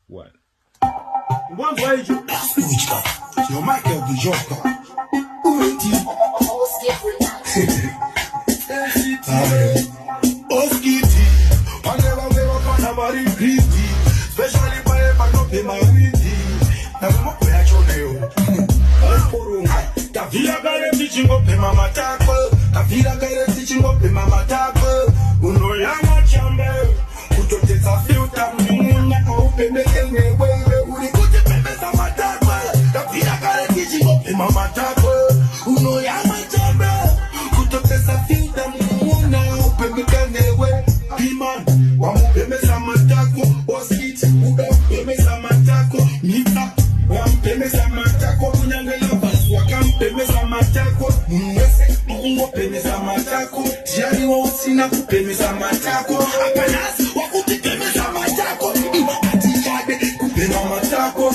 What? One voyage, your Michael the Joker. Oskid, I never found somebody greedy, especially by a no pay my weedy. Now I'm a nail. The Villa Gare teaching up in my matako. The Villa Gare teaching up in my matako. Uno Yama Chamber. Put your teeth a filter. Open the game way. Uri put the papers on my matako. The Villa Gare teaching up in my matako. Uno Yama Chamber. Put your teeth a filter. Open the game way. Piman. Wamu pemesa matako. Oskid. Uda pemesa matako. Mita. Wam pemesa matako. Kunyangela. Pemesa matako, mwese, mungu pemesa matako. Jari wa usina kupemesa matako. Apanasi, wakuti pemesa matako. Ima ati jade kupema matako.